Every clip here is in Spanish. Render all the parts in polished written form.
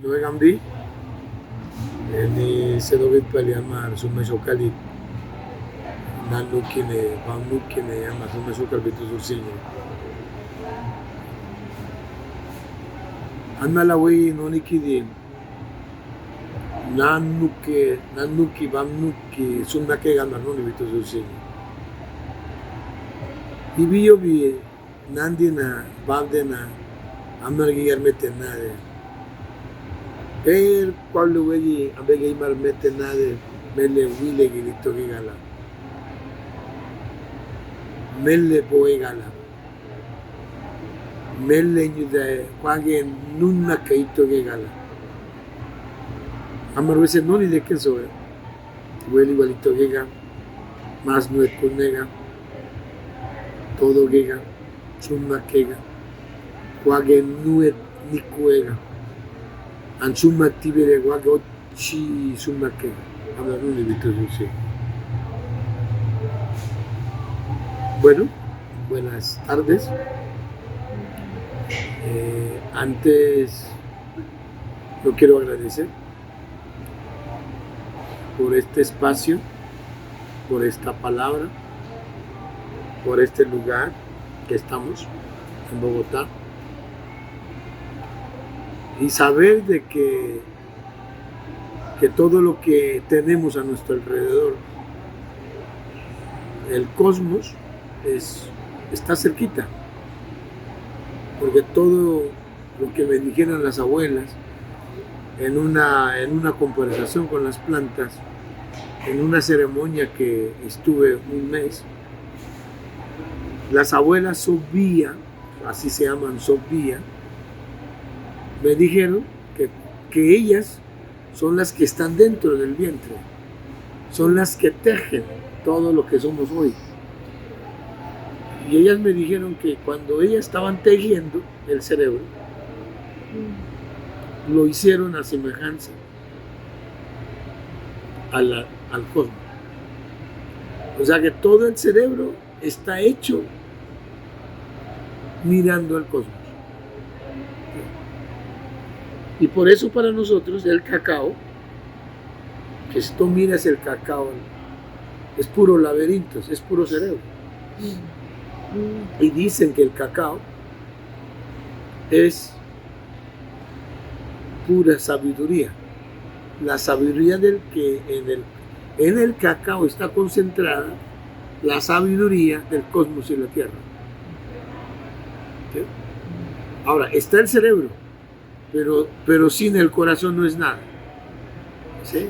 Gambi, ni Sedovit Paliama, Sumesokali, Nanukine, Bamukine, Yama, Sumesokal Bitusursinho. Analawi, Nonikidi, Nanuki, Bamnuki, Sumake Gamaroni Bitusursinho. Ibiyobi, Nandina, Babdena, Amargi Armetenade. Per quando vedi a Begay Marmetenade, Melle Wille Gilito Gigala, Melle Poegala, Melle Nude, Quaghe Nunna Kaito Gigala. Amarvese non de que soy, Willy Walito Giga, más Nuet Kunega, todo Giga, Summa Kega, Quaghe Nuet Nikuega. Ansumma Tibere Guagochi Summa Kega. Hablaron de Víctor Dulce. Bueno, buenas tardes. Antes yo quiero agradecer por este espacio, por esta palabra, por este lugar que estamos en Bogotá, y saber de que todo lo que tenemos a nuestro alrededor, el cosmos, está cerquita, porque todo lo que me dijeron las abuelas en una conversación con las plantas, en una ceremonia que estuve un mes, las abuelas Sobía, así se llaman Sobía, me dijeron que ellas son las que están dentro del vientre, son las que tejen todo lo que somos hoy. Y ellas me dijeron que cuando ellas estaban tejiendo el cerebro, lo hicieron a semejanza al cosmos. O sea que todo el cerebro está hecho mirando al cosmos. Y por eso para nosotros el cacao, que si tú miras el cacao, es puro laberinto, es puro cerebro. Y dicen que el cacao es pura sabiduría. La sabiduría del que en el cacao está concentrada la sabiduría del cosmos y la tierra. ¿Sí? Ahora, está el cerebro, pero sin el corazón no es nada. ¿Sí?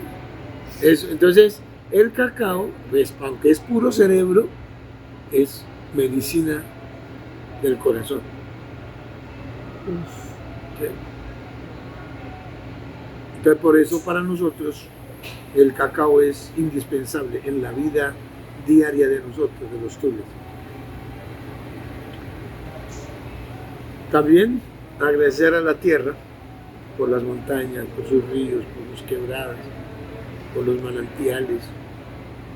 Entonces, el cacao, pues, aunque es puro cerebro, es medicina del corazón. ¿Sí? Entonces, por eso para nosotros el cacao es indispensable en la vida diaria de nosotros, de los tules. También agradecer a la tierra por las montañas, por sus ríos, por sus quebradas, por los manantiales,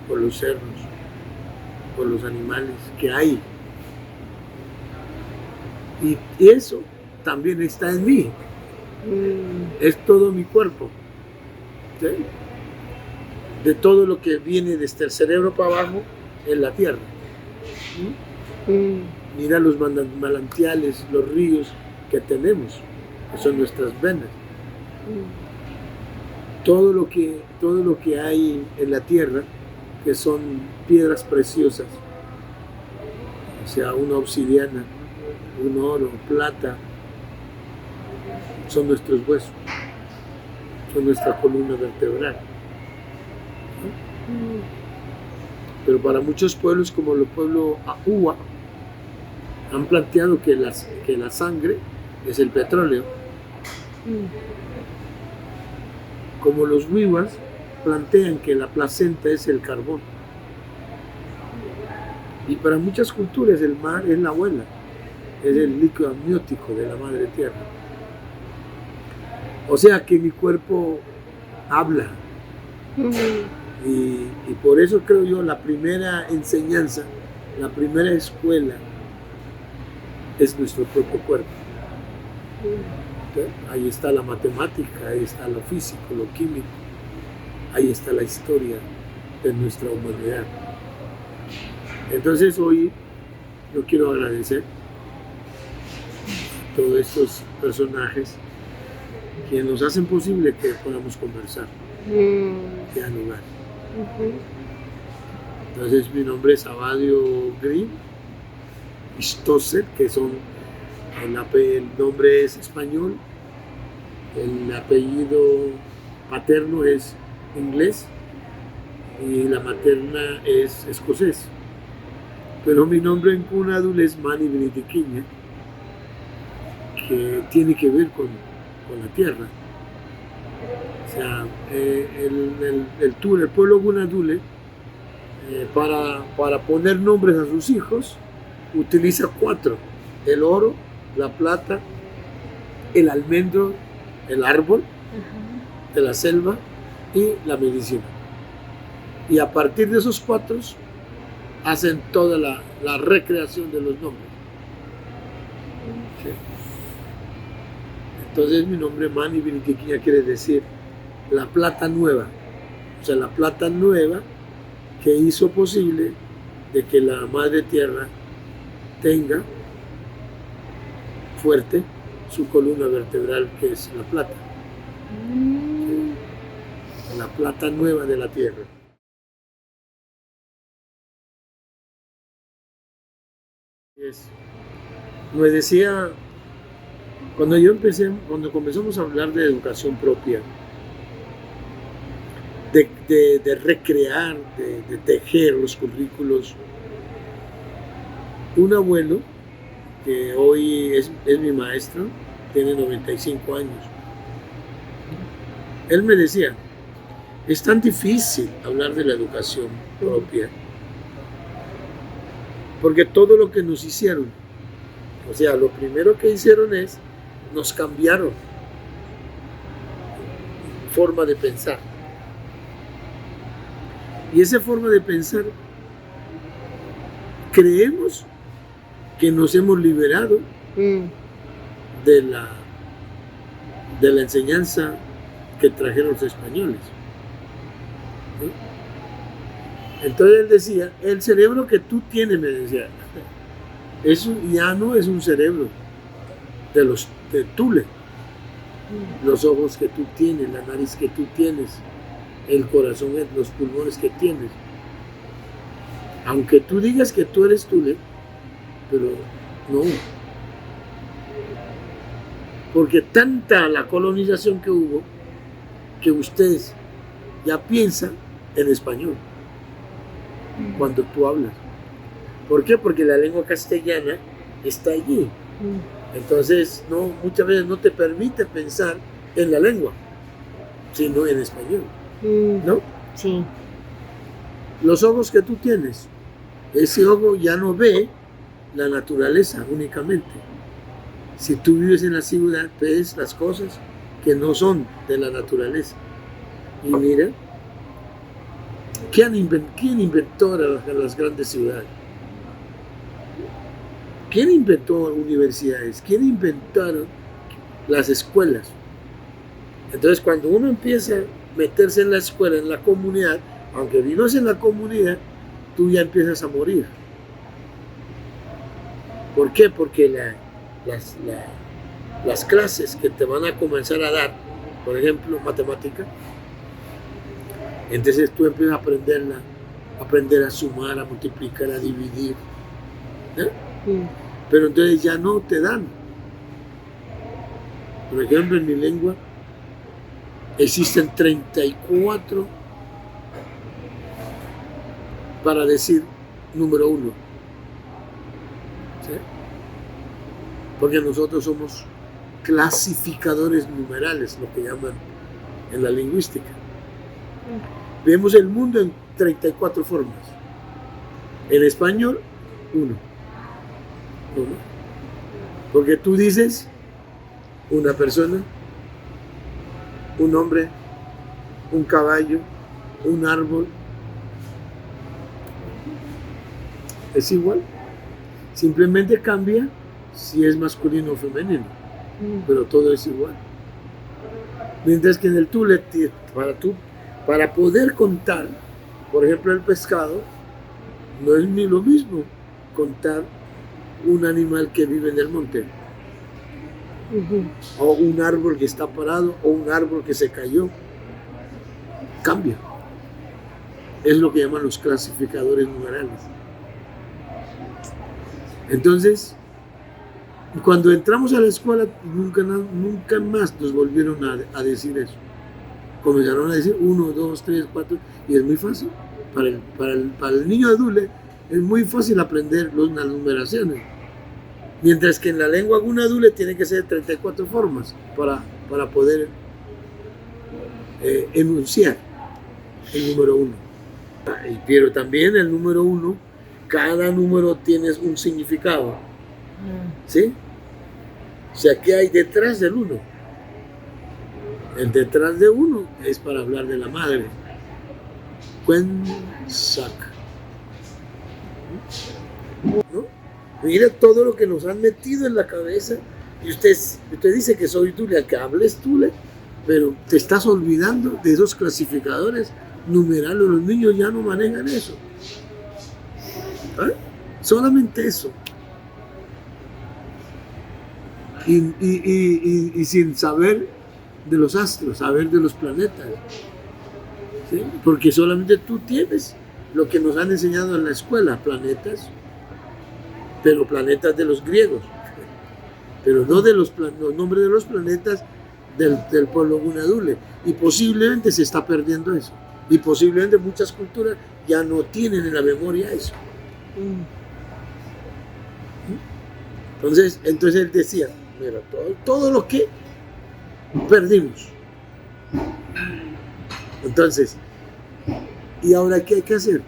por los cerros, por los animales que hay. Y eso también está en mí. Es todo mi cuerpo. ¿Sí? De todo lo que viene desde el cerebro para abajo en la tierra. Mira los manantiales, los ríos que tenemos, que son nuestras venas. Todo lo que hay en la tierra, que son piedras preciosas, o sea, una obsidiana, un oro, plata, son nuestros huesos, son nuestra columna vertebral. Pero para muchos pueblos, como el pueblo Ahua, han planteado que la sangre es el petróleo. Como los Wiwas plantean que la placenta es el carbón. Y para muchas culturas el mar es la abuela, es el líquido amniótico de la madre tierra. O sea que mi cuerpo habla. Y por eso creo yo la primera enseñanza, la primera escuela es nuestro propio cuerpo. Ahí está la matemática, ahí está lo físico, lo químico, ahí está la historia de nuestra humanidad. Entonces hoy yo quiero agradecer a todos estos personajes que nos hacen posible que podamos conversar, dialogar. Entonces mi nombre es Abadio Green Stossel, que son el nombre es español, el apellido paterno es inglés y la materna es escocés. Pero mi nombre en Cunadul es Mani Benitiquiña, que tiene que ver con la tierra. O sea, el pueblo Cunadule, para poner nombres a sus hijos, utiliza 4: el oro, la plata, el almendro, el árbol de la selva y la medicina. Y a partir de esos 4 hacen toda la recreación de los nombres. Sí. Entonces mi nombre Mani Benitiquiña quiere decir la plata nueva. O sea, la plata nueva que hizo posible de que la madre tierra tenga fuerte su columna vertebral, que es la plata. Sí. La plata nueva de la tierra. Me decía, cuando comenzamos a hablar de educación propia, de recrear, de tejer los currículos, un abuelo, que hoy es mi maestro, tiene 95 años, él me decía, es tan difícil hablar de la educación propia, porque todo lo que nos hicieron, o sea, lo primero que hicieron es, nos cambiaron forma de pensar. Y esa forma de pensar, creemos que nos hemos liberado de la enseñanza que trajeron los españoles. ¿Sí? Entonces él decía, el cerebro que tú tienes, me decía, eso ya no es un cerebro de Tule. Los ojos que tú tienes, la nariz que tú tienes, el corazón, los pulmones que tienes. Aunque tú digas que tú eres Tule, pero no. Porque tanta la colonización que hubo, que usted ya piensa en español cuando tú hablas. ¿Por qué? Porque la lengua castellana está allí. Entonces, muchas veces no te permite pensar en la lengua, sino en español. ¿No? Sí. Los ojos que tú tienes, ese ojo ya no ve la naturaleza únicamente. Si tú vives en la ciudad, ves las cosas que no son de la naturaleza. Y mira, ¿quién inventó las grandes ciudades? ¿Quién inventó universidades? ¿Quién inventaron las escuelas? Entonces, cuando uno empieza a meterse en la escuela, en la comunidad, aunque vivas en la comunidad, tú ya empiezas a morir. ¿Por qué? Porque las clases que te van a comenzar a dar, por ejemplo, matemática, entonces tú empiezas a aprender a sumar, a multiplicar, a dividir. Pero entonces ya no te dan. Por ejemplo, en mi lengua existen 34 para decir número 1. ¿Sí? Porque nosotros somos clasificadores numerales, lo que llaman en la lingüística. Vemos el mundo en 34 formas. En español, 1. Porque tú dices una persona, un hombre, un caballo, un árbol. Es igual. Simplemente cambia si es masculino o femenino. pero todo es igual. Mientras que en el Tule, para poder contar, por ejemplo, el pescado, no es ni lo mismo contar un animal que vive en el monte, o un árbol que está parado, o un árbol que se cayó. Cambia. Es lo que llaman los clasificadores numerales. Entonces, cuando entramos a la escuela, nunca más nos volvieron a decir eso. Comenzaron a decir 1, 2, 3, 4, y es muy fácil. Para el niño adule es muy fácil aprender las numeraciones. Mientras que en la lengua gunadule tiene que ser 34 formas para poder enunciar el número 1. Pero también el número 1, cada número tiene un significado. ¿Sí? O sea, ¿qué hay detrás del 1? El detrás de 1 es para hablar de la madre. Cuensac. ¿No? Mira todo lo que nos han metido en la cabeza. Y usted dice que soy Tule, que hables Tule, pero te estás olvidando de esos clasificadores numerales. Los niños ya no manejan eso. ¿Eh? Solamente eso. Y sin saber de los astros, saber de los planetas. ¿Sí? Porque solamente tú tienes lo que nos han enseñado en la escuela, planetas, pero planetas de los griegos, pero no de los nombres de los planetas del pueblo gunadule. Y posiblemente se está perdiendo eso. Y posiblemente muchas culturas ya no tienen en la memoria eso. Entonces él decía, mira, todo lo que perdimos. Entonces, ¿y ahora qué hay que hacer?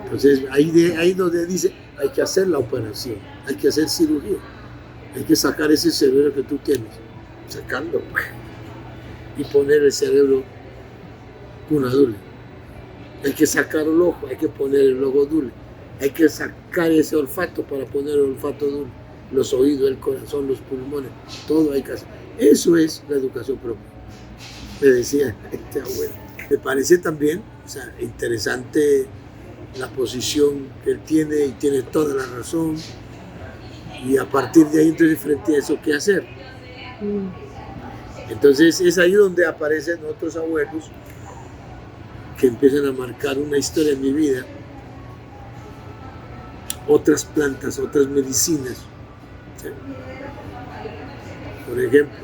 Entonces ahí donde dice, hay que hacer la operación, hay que hacer cirugía, hay que sacar ese cerebro que tú tienes, sacarlo y poner el cerebro gunadule. Hay que sacar el ojo, hay que poner el ojo dule. Hay que sacar ese olfato para poner el olfato dule. Los oídos, el corazón, los pulmones, todo hay que hacer. Eso es la educación propia. Me decía este abuelo. Me parece también, o sea, interesante la posición que él tiene, y tiene toda la razón. Y a partir de ahí, entonces, frente a eso, ¿qué hacer? Entonces es ahí donde aparecen otros abuelos que empiezan a marcar una historia en mi vida, otras plantas, otras medicinas. ¿Sí? Por ejemplo,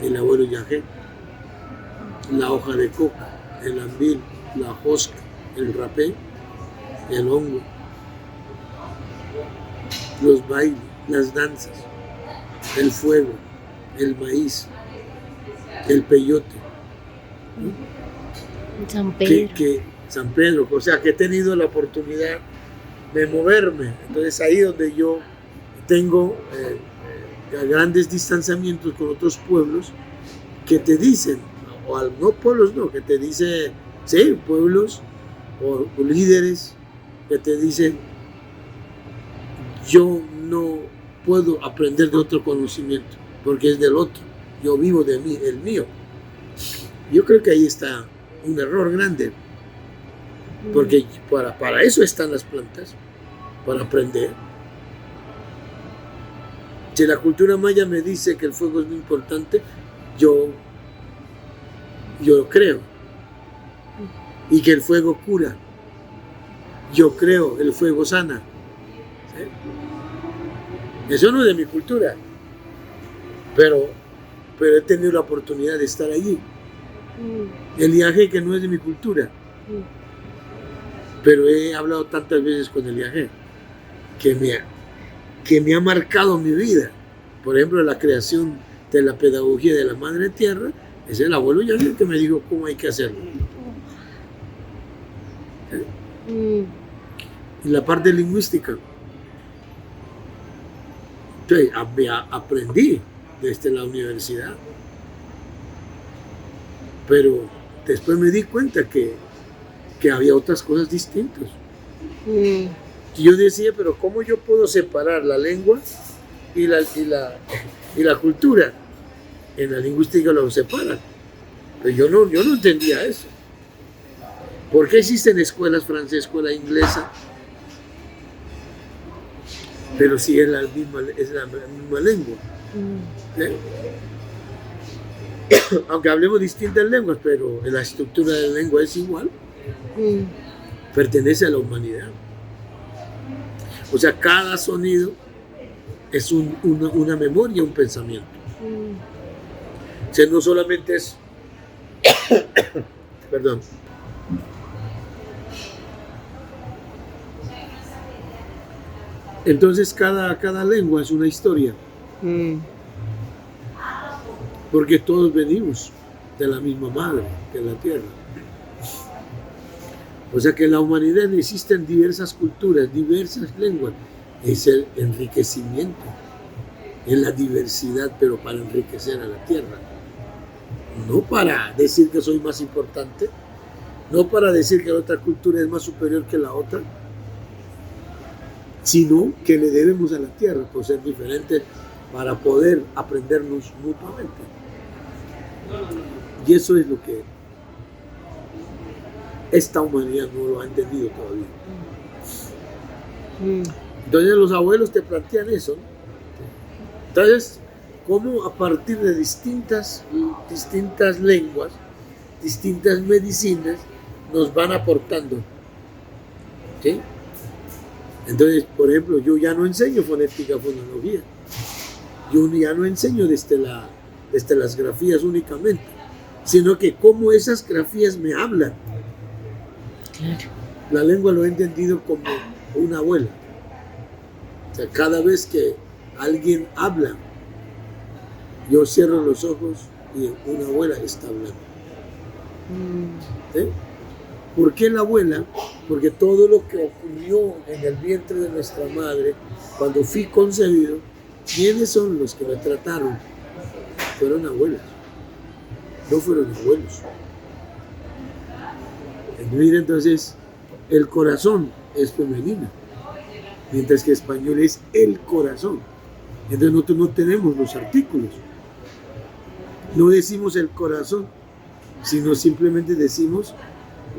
el abuelo yagé, la hoja de coca, el ambil, la hosca, el rapé, el hongo, los bailes, las danzas, el fuego, el maíz, el peyote. San Pedro. San Pedro, o sea, que he tenido la oportunidad de moverme. Entonces ahí donde yo tengo grandes distanciamientos con otros pueblos que te dicen, no pueblos, no, que te dicen, sí, pueblos o líderes que te dicen, yo no puedo aprender de otro conocimiento porque es del otro, yo vivo de mí, el mío. Yo creo que ahí está un error grande, porque para eso están las plantas, para aprender. Si la cultura maya me dice que el fuego es muy importante, yo creo, y que el fuego cura, yo creo, el fuego sana. ¿Sí? Eso no es de mi cultura, pero he tenido la oportunidad de estar allí. El viaje que no es de mi cultura, pero he hablado tantas veces con el viaje que me ha marcado mi vida. Por ejemplo, la creación de la pedagogía de la Madre Tierra es el abuelo Yagé que me dijo cómo hay que hacerlo. Y la parte lingüística, entonces, aprendí desde la universidad, pero después me di cuenta que había otras cosas distintas. Y yo decía, pero ¿cómo yo puedo separar la lengua y la cultura. En la lingüística lo separan. Pero yo no entendía eso. ¿Por qué existen escuelas francesas, escuela inglesa? Pero sí es la misma lengua. ¿Eh? Aunque hablemos distintas lenguas, pero la estructura de la lengua es igual. Pertenece a la humanidad. O sea, cada sonido es una memoria, un pensamiento. O sea, no solamente es... Perdón. Entonces cada lengua es una historia. Porque todos venimos de la misma madre, que es la tierra. O sea que en la humanidad existen diversas culturas, diversas lenguas. Es el enriquecimiento, es la diversidad, pero para enriquecer a la tierra. No para decir que soy más importante, no para decir que la otra cultura es más superior que la otra, sino que le debemos a la tierra por ser diferentes para poder aprendernos mutuamente. Y eso es lo que esta humanidad no lo ha entendido todavía. Entonces los abuelos te plantean eso, ¿no? Entonces, cómo a partir de distintas lenguas, distintas medicinas, nos van aportando. ¿Sí? Entonces, por ejemplo, yo ya no enseño fonética, fonología. Yo ya no enseño desde las grafías únicamente, sino que cómo esas grafías me hablan. Claro. La lengua lo he entendido como una abuela. O sea, cada vez que alguien habla, yo cierro los ojos y una abuela está hablando. ¿Sí? ¿Por qué la abuela? Porque todo lo que ocurrió en el vientre de nuestra madre, cuando fui concebido, ¿quiénes son los que me trataron? Fueron abuelas, no fueron abuelos. Mira, entonces, el corazón es femenino, mientras que español es el corazón. Entonces nosotros no tenemos los artículos. No decimos el corazón, sino simplemente decimos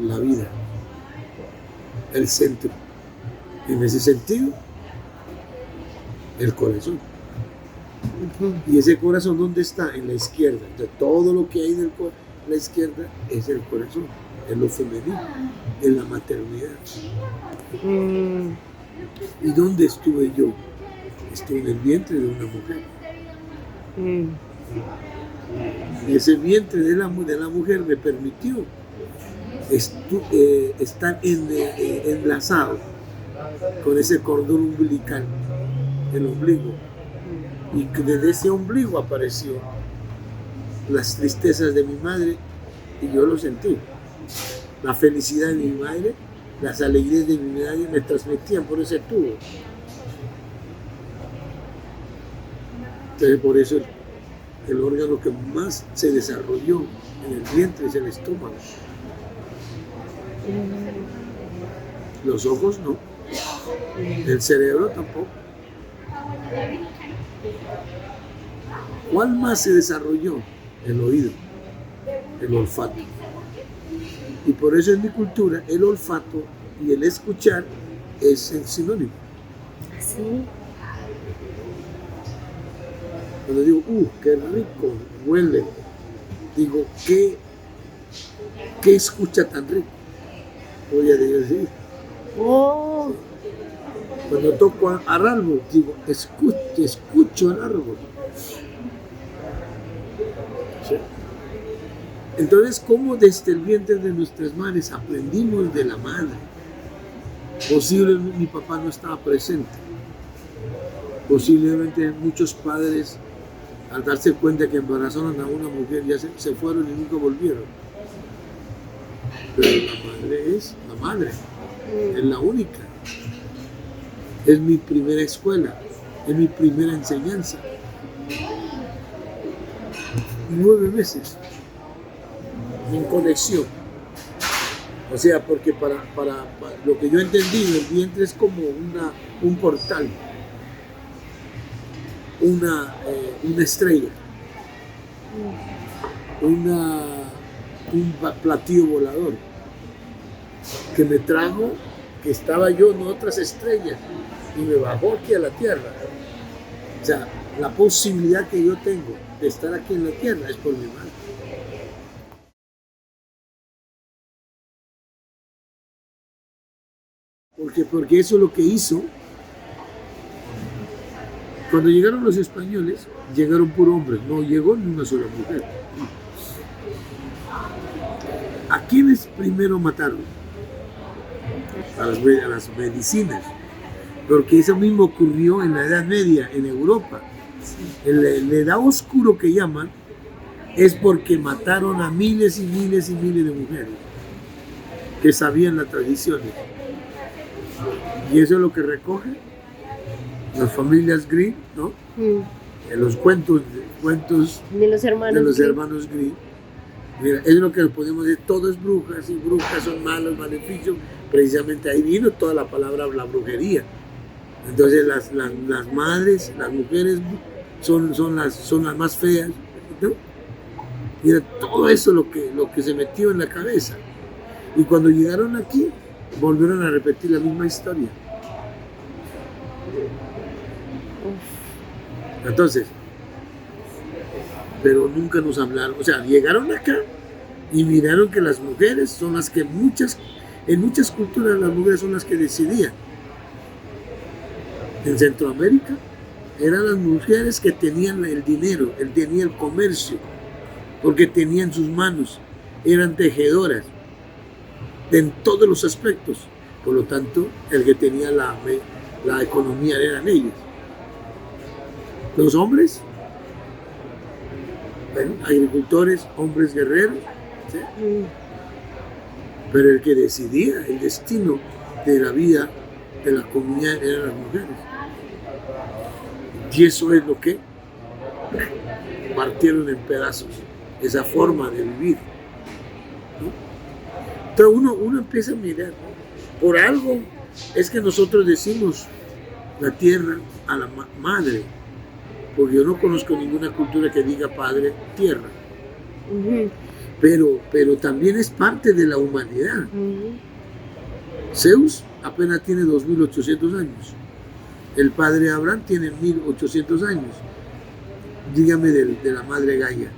la vida, el centro. En ese sentido, el corazón. Y ese corazón, ¿dónde está? En la izquierda. Entonces, todo lo que hay en la izquierda es el corazón, es lo femenino, es la maternidad. ¿Y dónde estuve yo? Estuve en el vientre de una mujer. Y ese vientre de la mujer me permitió estar enlazado con ese cordón umbilical, el ombligo. Y que desde ese ombligo apareció las tristezas de mi madre y yo lo sentí. La felicidad de mi madre, las alegrías de mi madre me transmitían por ese tubo. Entonces por eso el órgano que más se desarrolló en el vientre es el estómago. Los ojos no, el cerebro tampoco. ¿Cuál más se desarrolló? El oído, el olfato. Y por eso en mi cultura el olfato y el escuchar es el sinónimo. ¿Sí? Cuando digo, qué rico huele, digo, ¿qué escucha tan rico? Voy a decir. Oh. Cuando toco al árbol, digo, escucho al árbol. ¿Sí? Entonces, ¿cómo desde el vientre de nuestras madres aprendimos de la madre? Posiblemente mi papá no estaba presente. Posiblemente muchos padres, al darse cuenta que embarazaron a una mujer, ya se fueron y nunca volvieron. Pero la madre es la madre, es la única. Es mi primera escuela, es mi primera enseñanza. 9 meses en conexión. O sea, porque para lo que yo entendí, el vientre es como un portal. una estrella, un platillo volador que me trajo, que estaba yo en otras estrellas y me bajó aquí a la tierra. O sea, la posibilidad que yo tengo de estar aquí en la tierra es por mi madre. Porque eso es lo que hizo. Cuando llegaron los españoles, llegaron por hombres, no llegó ni una sola mujer. ¿A quiénes primero mataron? A las medicinas. Porque eso mismo ocurrió en la Edad Media, en Europa. La edad oscuro que llaman es porque mataron a miles y miles y miles de mujeres que sabían las tradiciones. Y eso es lo que recoge las familias Grimm, ¿no? En los cuentos De los hermanos Grimm. Mira, es lo que podemos decir, todo es brujas y brujas son malos, maleficios. Precisamente ahí vino toda la palabra, la brujería. Entonces las madres, las mujeres son las más feas, ¿no? Mira, todo eso lo que se metió en la cabeza. Y cuando llegaron aquí, volvieron a repetir la misma historia. Entonces, pero nunca nos hablaron, o sea, llegaron acá y miraron que las mujeres son las que en muchas culturas las mujeres son las que decidían. En Centroamérica eran las mujeres que tenían el dinero, tenían el comercio, porque tenían sus manos, eran tejedoras en todos los aspectos. Por lo tanto, el que tenía la economía eran ellos. Los hombres, bueno, agricultores, hombres guerreros, ¿sí? Pero el que decidía el destino de la vida de la comunidad eran las mujeres. Y eso es lo que partieron en pedazos, esa forma de vivir, ¿no? Entonces uno empieza a mirar, ¿no? Por algo es que nosotros decimos la tierra a la madre, porque yo no conozco ninguna cultura que diga padre, tierra. Pero también es parte de la humanidad. Zeus apenas tiene 2800 años. El padre Abraham tiene 1800 años. Dígame de la madre Gaia.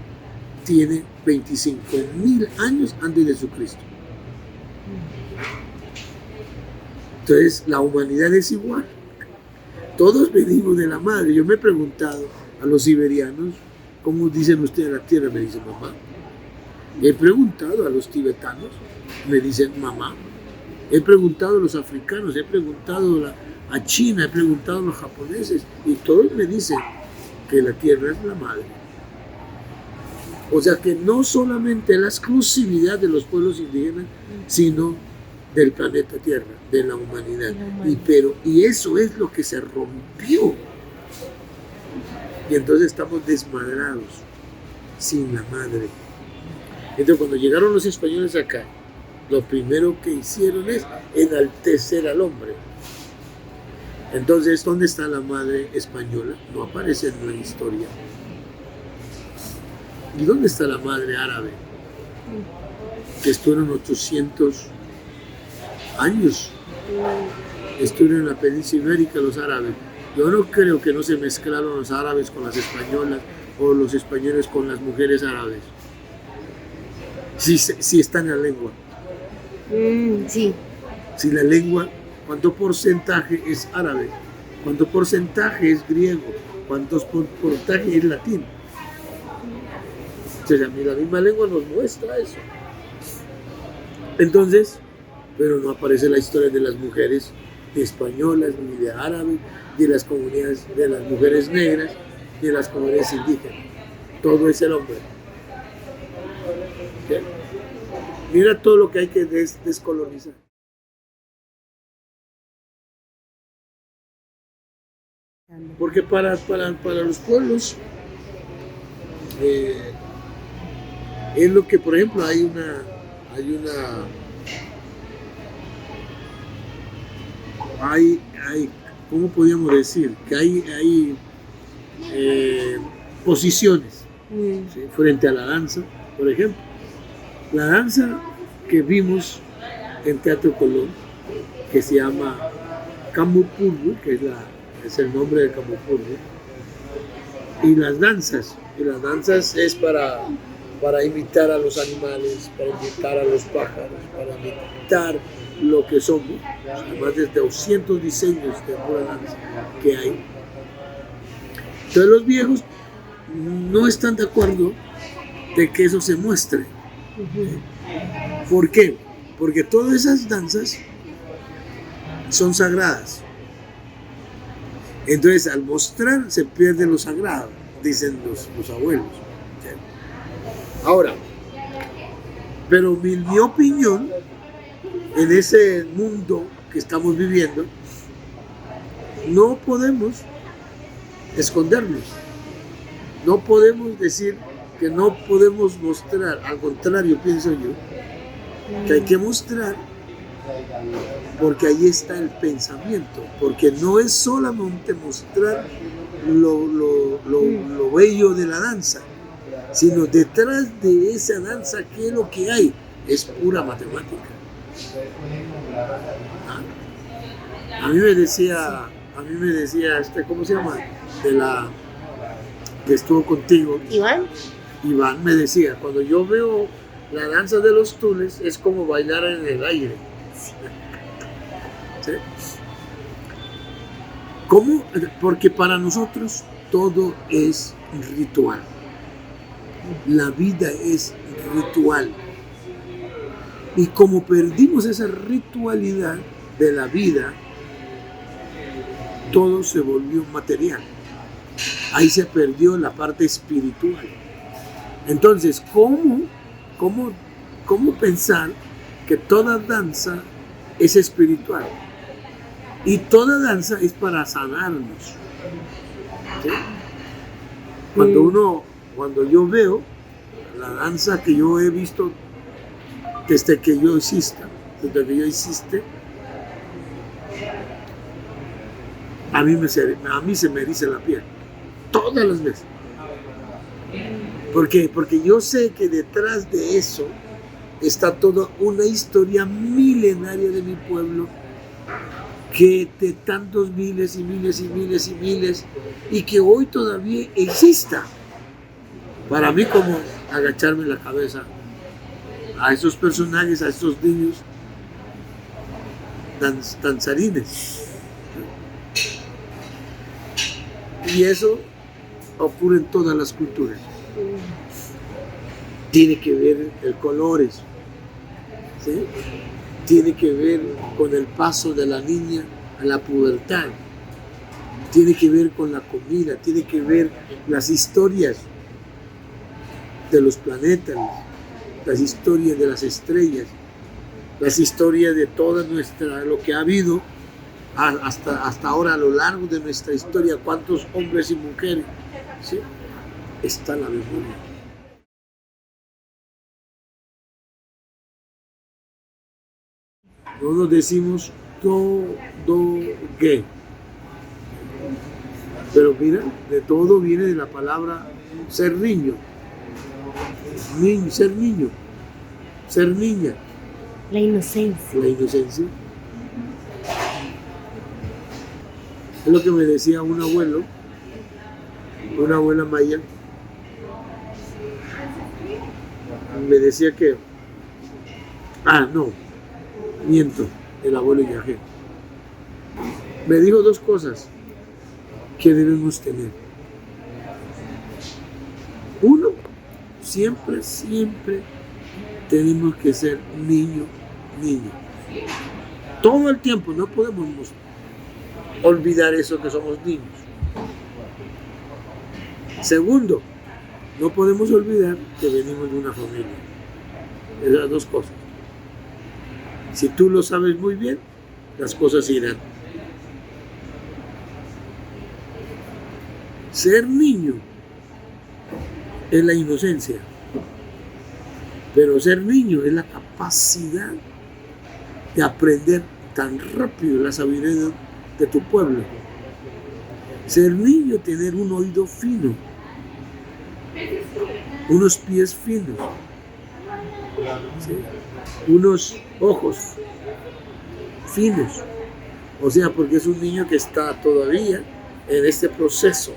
Tiene 25.000 años antes de Jesucristo. Entonces la humanidad es igual. Todos venimos de la madre. Yo me he preguntado a los siberianos, ¿cómo dicen ustedes la tierra? Me dicen mamá. He preguntado a los tibetanos, me dicen mamá. He preguntado a los africanos, he preguntado a China, he preguntado a los japoneses, y todos me dicen que la tierra es la madre. O sea que no solamente la exclusividad de los pueblos indígenas, sino del planeta Tierra, de la humanidad. Y eso es lo que se rompió. Y entonces estamos desmadrados, sin la madre. Entonces cuando llegaron los españoles acá, lo primero que hicieron es enaltecer al hombre. Entonces, ¿dónde está la madre española? No aparece en la historia. ¿Y dónde está la madre árabe? Que estuvieron 800 años. Estuvieron en la península ibérica los árabes. Yo no creo que no se mezclaron los árabes con las españolas o los españoles con las mujeres árabes. Sí está en la lengua. Sí. Si la lengua, ¿cuánto porcentaje es árabe? ¿Cuánto porcentaje es griego? ¿Cuánto porcentaje es latín? O sea, la misma lengua nos muestra eso. Entonces, pero no aparece la historia de las mujeres españolas, ni de árabes, ni de las comunidades, de las mujeres negras, ni de las comunidades indígenas. Todo es el hombre. ¿Sí? Mira todo lo que hay que descolonizar. Porque para los pueblos es lo que, por ejemplo, hay ¿cómo podríamos decir? Que hay posiciones, ¿sí? Frente a la danza, por ejemplo. La danza que vimos en Teatro Colón, que se llama Kamupurru, que es el nombre de Kamupurru, y las danzas es para imitar a los animales, para imitar a los pájaros, para imitar lo que somos, además de 200 diseños de pura danza que hay. Entonces los viejos no están de acuerdo de que eso se muestre. ¿Por qué? Porque todas esas danzas son sagradas. Entonces al mostrar se pierde lo sagrado, dicen los abuelos. Ahora, pero mi opinión, en ese mundo que estamos viviendo, no podemos escondernos. No podemos decir que no podemos mostrar. Al contrario, pienso yo, que hay que mostrar, porque ahí está el pensamiento. Porque no es solamente mostrar lo bello de la danza, sino detrás de esa danza, ¿qué es lo que hay? Es pura matemática. A mí me decía ¿cómo se llama? De la que estuvo contigo. Iván me decía, cuando yo veo la danza de los tules, es como bailar en el aire. ¿Sí? ¿Cómo? Porque para nosotros todo es ritual. La vida es ritual. Y como perdimos esa ritualidad de la vida, todo se volvió material. Ahí se perdió la parte espiritual. Entonces, ¿cómo pensar que toda danza es espiritual? Y toda danza es para sanarnos. ¿Sí? Cuando yo veo la danza que yo he visto desde que yo existe, a mí se me eriza la piel, todas las veces. ¿Por qué? Porque yo sé que detrás de eso está toda una historia milenaria de mi pueblo, que de tantos miles y miles y miles y miles, y que hoy todavía exista. Para mí, como agacharme la cabeza a esos personajes, a esos niños danzarines. Y eso ocurre en todas las culturas. Tiene que ver el colores, ¿sí? Tiene que ver con el paso de la niña a la pubertad, tiene que ver con la comida, tiene que ver las historias de los planetas, las historias de las estrellas, las historias de toda lo que ha habido hasta ahora a lo largo de nuestra historia, cuántos hombres y mujeres, ¿sí? Está en la memoria. No nos decimos todo gay, pero mira, de todo viene de la palabra ser niño, ser niño, ser niña. La inocencia. La inocencia. Es lo que me decía un abuelo, una abuela maya. Me decía que, miento, el abuelo Yajé. Me dijo dos cosas que debemos tener. Uno, siempre tenemos que ser niño. Todo el tiempo, no podemos olvidar eso que somos niños. Segundo, no podemos olvidar que venimos de una familia. Esas dos cosas. Si tú lo sabes muy bien, las cosas irán. Ser niño es la inocencia, pero ser niño es la capacidad de aprender tan rápido la sabiduría de tu pueblo. Ser niño, tener un oído fino, unos pies finos, ¿sí? Unos ojos finos. O sea, porque es un niño que está todavía en este proceso,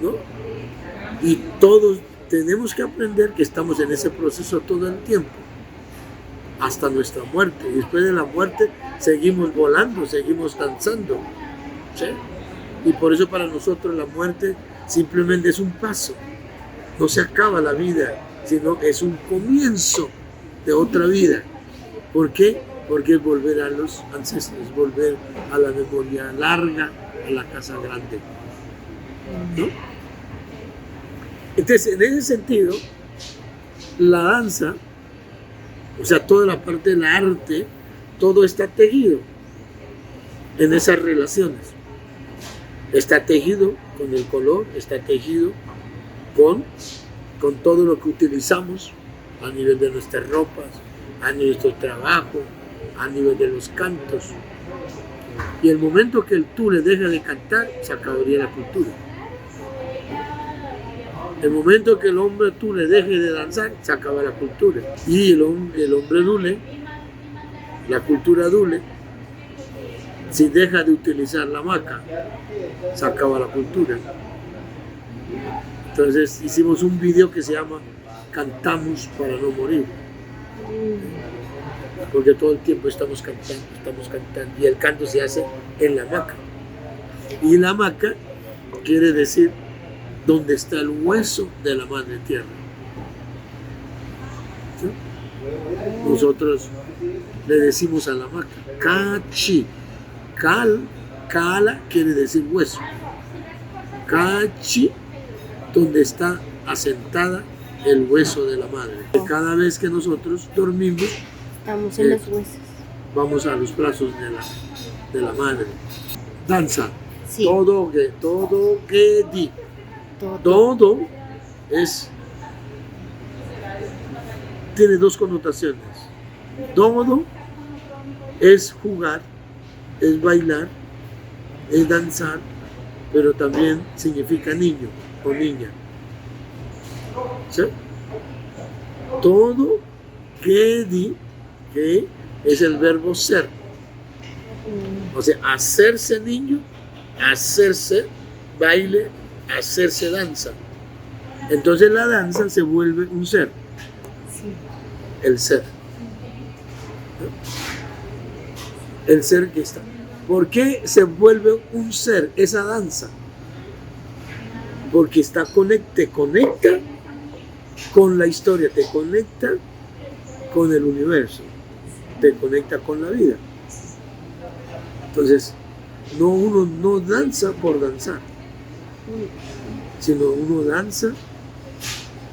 ¿no? Y todos tenemos que aprender que estamos en ese proceso todo el tiempo, hasta nuestra muerte. Y después de la muerte seguimos volando, seguimos danzando, ¿sí? Y por eso para nosotros la muerte simplemente es un paso. No se acaba la vida, sino es un comienzo de otra vida. ¿Por qué? Porque es volver a los ancestros, volver a la memoria larga, a la casa grande, ¿no? Entonces, en ese sentido, la danza, o sea, toda la parte del arte, todo está tejido en esas relaciones. Está tejido con el color, está tejido con todo lo que utilizamos a nivel de nuestras ropas, a nivel de nuestro trabajo, a nivel de los cantos. Y el momento que el tule deja de cantar, se acabaría la cultura. El momento que el hombre tule deje de danzar, se acaba la cultura. Y el hombre dule, la cultura dule, si deja de utilizar la hamaca, se acaba la cultura. Entonces hicimos un video que se llama Cantamos para no morir. Porque todo el tiempo estamos cantando. Y el canto se hace en la hamaca. Y la hamaca quiere decir donde está el hueso de la madre tierra. ¿Sí? Nosotros le decimos a la hamaca, cachi. Kala quiere decir hueso. Cachi, donde está asentada el hueso de la madre. Cada vez que nosotros dormimos, estamos en los huesos. Vamos a los brazos de la madre. Danza. Sí. Todo que di. Todo tiene dos connotaciones. Todo es jugar, es bailar, es danzar, pero también significa niño o niña. ¿Sí? Todo que di, que es el verbo ser. O sea, hacerse niño, hacerse baile, hacerse danza. Entonces la danza se vuelve un ser. Sí. El ser. El ser que está. ¿Por qué se vuelve un ser esa danza? Porque te conecta con la historia, te conecta con el universo, te conecta con la vida. Entonces, uno no danza por danzar, sino uno danza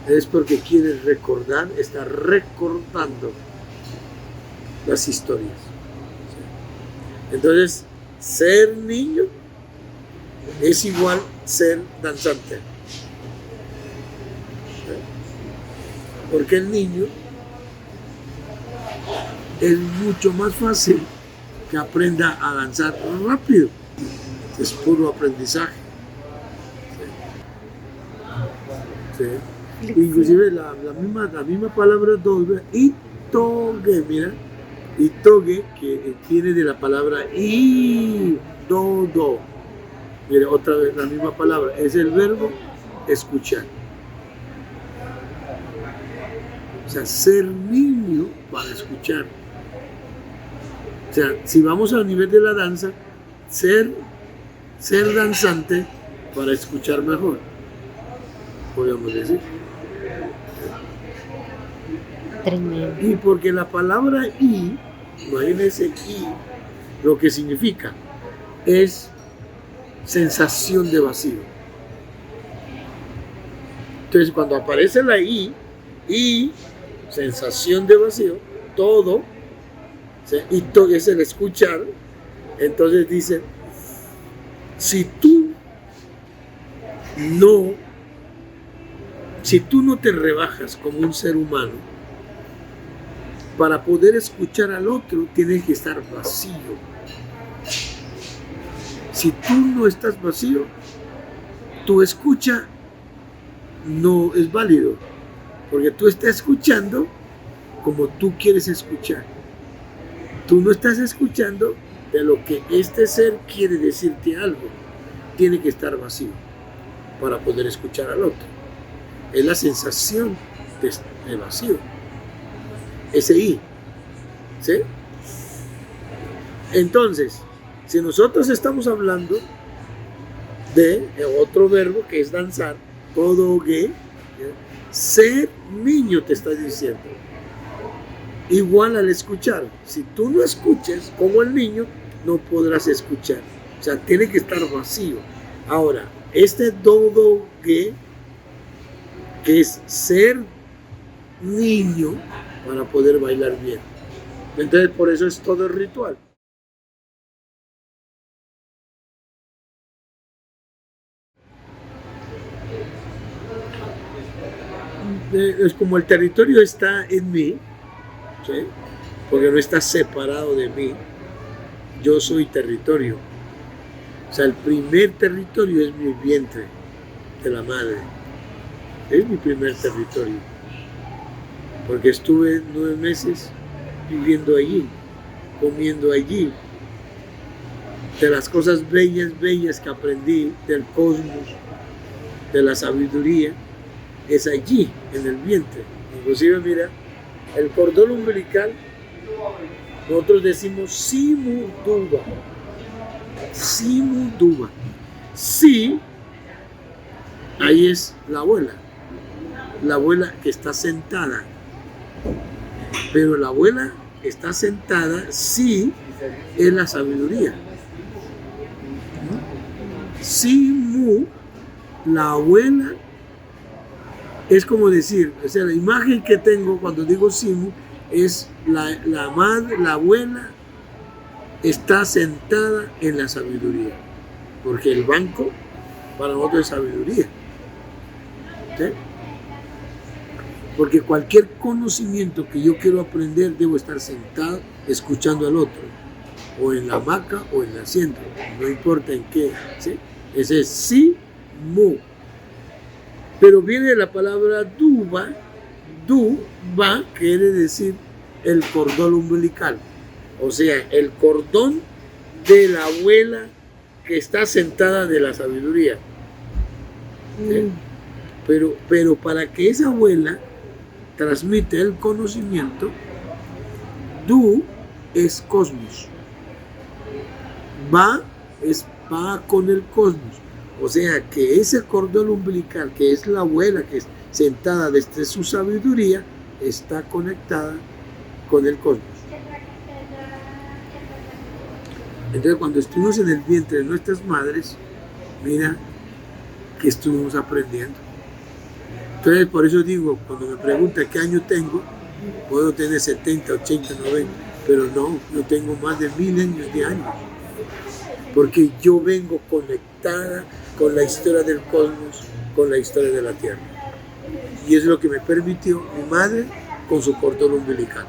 es porque quiere recordar, está recordando las historias. Entonces, ser niño es igual ser danzante. Porque el niño es mucho más fácil que aprenda a danzar rápido. Es puro aprendizaje. ¿Sí? Sí. Inclusive la misma palabra doble, itoge, mira, itoge, que viene de la palabra do. Mira, otra vez la misma palabra, es el verbo escuchar. O sea, ser niño para escuchar. O sea, si vamos al nivel de la danza, ser danzante para escuchar mejor, podríamos decir. Tremendo. Y porque la palabra imagínense lo que significa es sensación de vacío. Entonces cuando aparece la sensación de vacío, todo, y todo es el escuchar, entonces dice, si tú no te rebajas como un ser humano, para poder escuchar al otro tienes que estar vacío. Si tú no estás vacío, tu escucha no es válido, porque tú estás escuchando como tú quieres escuchar. Tú no estás escuchando de lo que este ser quiere decirte algo. Tiene que estar vacío para poder escuchar al otro. Es la sensación de vacío. Ese I. ¿Sí? Entonces, si nosotros estamos hablando de otro verbo que es danzar, todo que ser niño te está diciendo. Igual al escuchar. Si tú no escuchas como el niño, no podrás escuchar. O sea, tiene que estar vacío. Ahora, este dodo que es ser niño para poder bailar bien. Entonces, por eso es todo el ritual. Es como el territorio está en mí, ¿sí? Porque no está separado de mí. Yo soy territorio. O sea, el primer territorio es mi vientre de la madre. Es mi primer territorio. Porque estuve 9 meses viviendo allí, comiendo allí. De las cosas bellas que aprendí del cosmos, de la sabiduría, es allí, en el vientre. Inclusive, mira, el cordón umbilical, nosotros decimos simuduba. Simuduba. Sí, ahí es la abuela que está sentada. Pero la abuela está sentada, sí, es la sabiduría. Simu, la abuela, es como decir, o sea, la imagen que tengo cuando digo Simu es la madre, la abuela está sentada en la sabiduría, porque el banco para nosotros es sabiduría. ¿Sí? Porque cualquier conocimiento que yo quiero aprender debo estar sentado escuchando al otro, o en la hamaca o en el asiento, no importa en qué. ¿Sí? Ese es Simu. Pero viene de la palabra duba quiere decir el cordón umbilical, o sea, el cordón de la abuela que está sentada de la sabiduría. ¿Sí? Pero para que esa abuela transmite el conocimiento, Du es cosmos, va con el cosmos. O sea que ese cordón umbilical, que es la abuela que es sentada desde su sabiduría, está conectada con el cosmos. Entonces, cuando estuvimos en el vientre de nuestras madres, mira que estuvimos aprendiendo. Entonces, por eso digo, cuando me preguntan qué año tengo, puedo tener 70, 80, 90, pero no tengo más de 1000 años de años. Porque yo vengo conectada con la historia del cosmos, con la historia de la Tierra. Y es lo que me permitió mi madre con su cordón umbilical.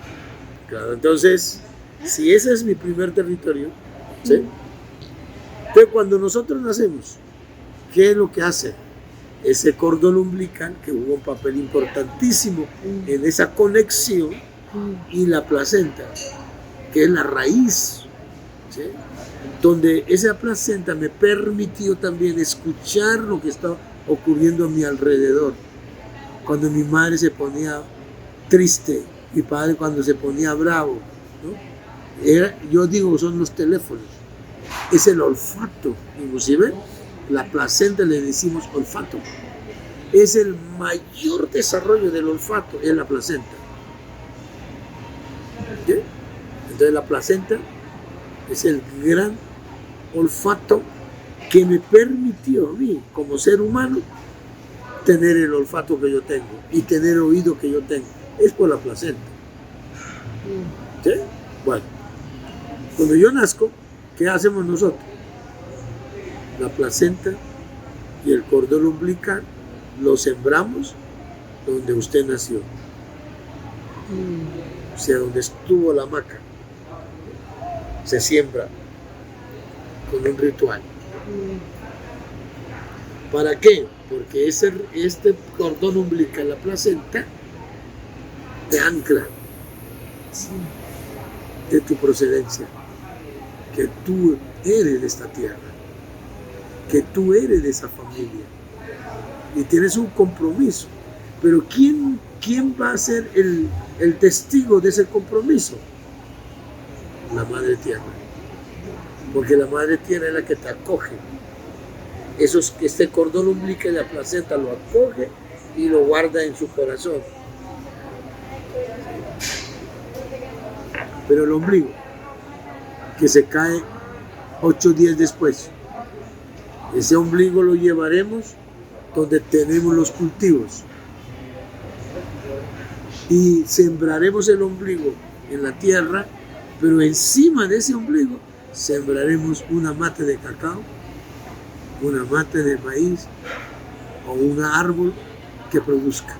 Claro, entonces, si ese es mi primer territorio, ¿sí? Entonces, cuando nosotros nacemos, ¿qué es lo que hace? Ese cordón umbilical, que jugó un papel importantísimo en esa conexión, y la placenta, que es la raíz, ¿sí? Donde esa placenta me permitió también escuchar lo que estaba ocurriendo a mi alrededor. Cuando mi madre se ponía triste, mi padre cuando se ponía bravo, ¿no? Yo digo, son los teléfonos, es el olfato, inclusive la placenta le decimos olfato. Es el mayor desarrollo del olfato, es la placenta. ¿Sí? Entonces la placenta es el gran olfato que me permitió a mí, como ser humano, tener el olfato que yo tengo y tener el oído que yo tengo. Es por la placenta. ¿Sí? Bueno, cuando yo nazco, ¿qué hacemos nosotros? La placenta y el cordón umbilical lo sembramos donde usted nació. O sea, donde estuvo la hamaca. Se siembra con un ritual. ¿Para qué? Porque este cordón umbilical, la placenta, te ancla Sí. de tu procedencia, que tú eres de esta tierra, que tú eres de esa familia y tienes un compromiso. Pero ¿quién va a ser el testigo de ese compromiso? La Madre Tierra. Porque la Madre Tierra es la que te acoge. Este cordón umbilical y la placenta lo acoge y lo guarda en su corazón. Pero el ombligo, que se cae 8 días después, ese ombligo lo llevaremos donde tenemos los cultivos y sembraremos el ombligo en la tierra, pero encima de ese ombligo sembraremos una mata de cacao, una mata de maíz o un árbol que produzca.